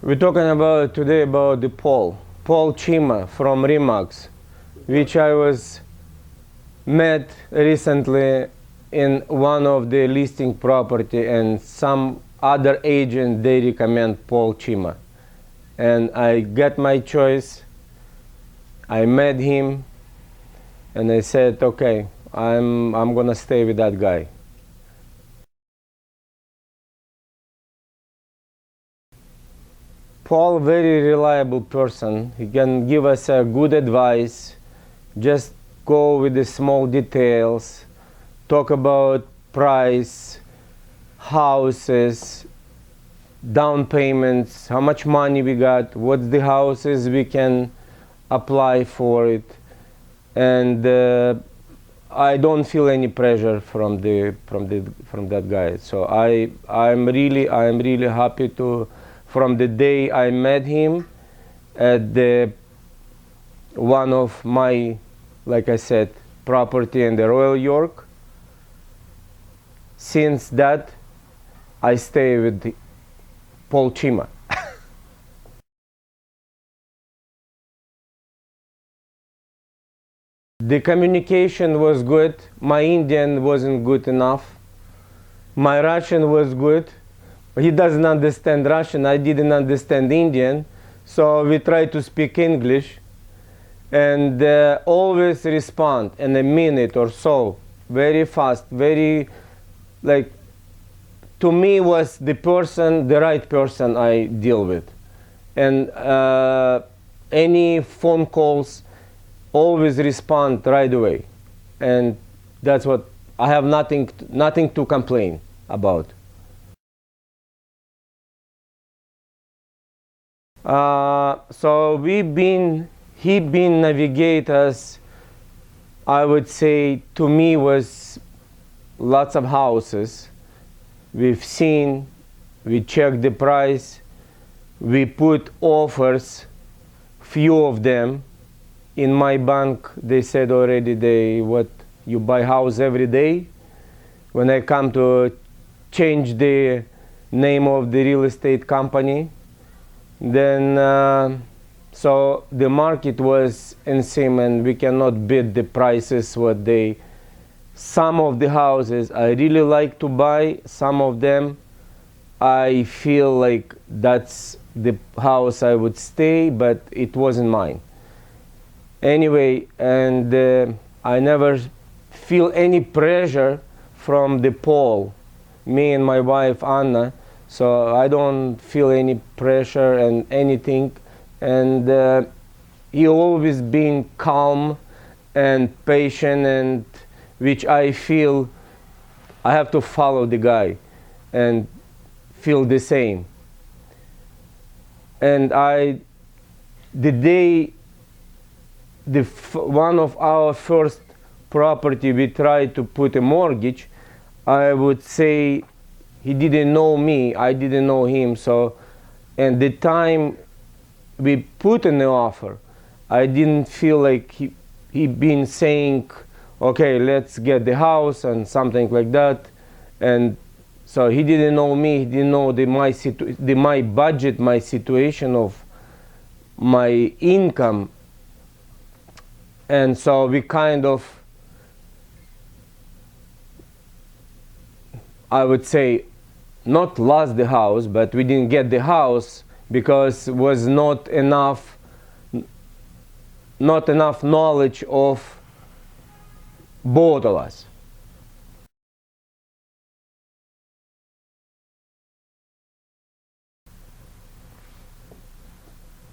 We're talking about today about the Paul Chima from Remax, which I was met recently in one of the listing property, and some other agent they recommend Paul Chima, and I got my choice. I met him, and I said, okay, I'm gonna stay with that guy. Paul, very reliable person. He can give us a good advice. Just go with the small details. Talk about price, houses, down payments, how much money we got, what's the houses we can apply for it, and I don't feel any pressure from that guy. So I'm really happy to. From the day I met him at the one of my, like I said, property in the Royal York. Since that, I stay with Paul Chima. The communication was good. My Indian wasn't good enough. My Russian was good. He doesn't understand Russian. I didn't understand Indian. So we tried to speak English, and always respond in a minute or so. Very fast, very, like, to me was the right person I deal with. And any phone calls, always respond right away. And that's what, I have nothing to complain about. So he been navigate us, I would say, to me was lots of houses. We've seen, we checked the price, we put offers, few of them. In my bank, they said already, you buy house every day. When I come to change the name of the real estate company, then so the market was insane, and we cannot bid the prices what they. Some of the houses I really like to buy, some of them I feel like that's the house I would stay, but it wasn't mine. Anyway, and I never feel any pressure from the Paul, me and my wife Anna, so I don't feel any pressure and anything. And he always been calm and patient, and which I feel I have to follow the guy and feel the same. And the day one of our first property we tried to put a mortgage, I would say he didn't know me, I didn't know him. So, and the time we put in the offer, I didn't feel like he been saying, okay, let's get the house and something like that. And so he didn't know me, he didn't know my budget, my situation of my income. And so we kind of, I would say, not lost the house, but we didn't get the house because was not enough knowledge of both of us.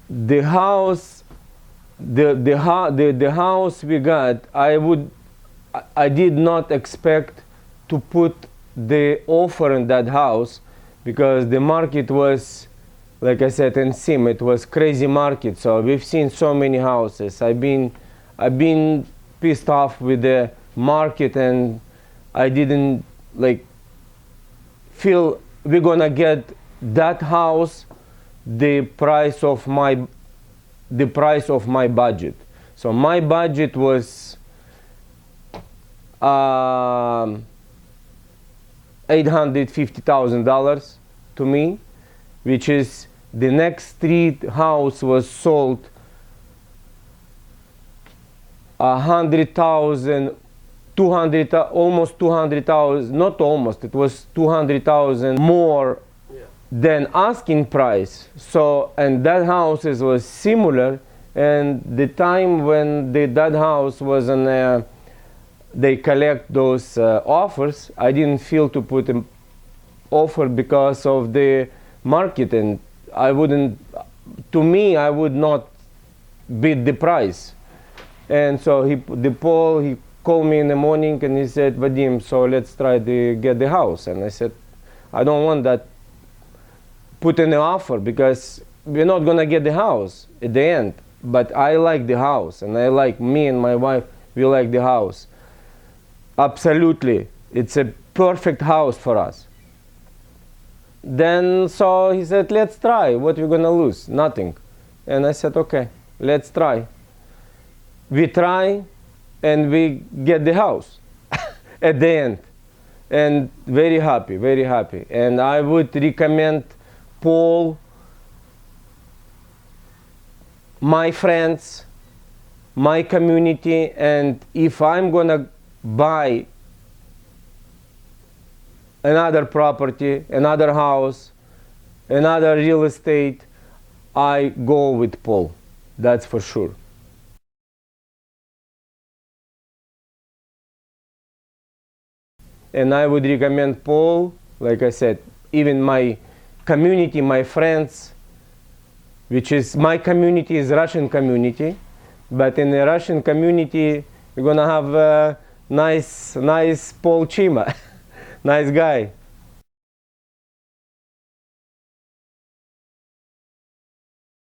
The house we got, I did not expect to put the offer in that house, because the market was, like I said, in Sim, it was crazy market. So we've seen so many houses. I've been pissed off with the market, and I didn't feel we're gonna get that house the price of my budget. So my budget was $850,000 to me, which is The next street house was sold 100,000, 200, almost 200,000, not almost, it was 200,000 more than asking price. So, and that house was similar, and the time when that house was on, they collect those offers, I didn't feel to put an offer because of the market, and I wouldn't, to me, I would not beat the price. And so he called me in the morning and he said, Vadim, so let's try to get the house. And I said, I don't want that put in the offer because we're not gonna get the house at the end. But I like the house, and I like, me and my wife, we like the house. Absolutely, it's a perfect house for us. Then so he said, let's try, what we're gonna lose? Nothing. And I said, okay, let's try. We try and we get the house at the end, and very happy, very happy. And I would recommend Paul, my friends, my community, and if I'm gonna buy another property, another house, another real estate, I go with Paul, that's for sure. And I would recommend Paul, like I said, even my community, my friends, which is, my community is Russian community, but in the Russian community, you're gonna have a nice Paul Chima, nice guy.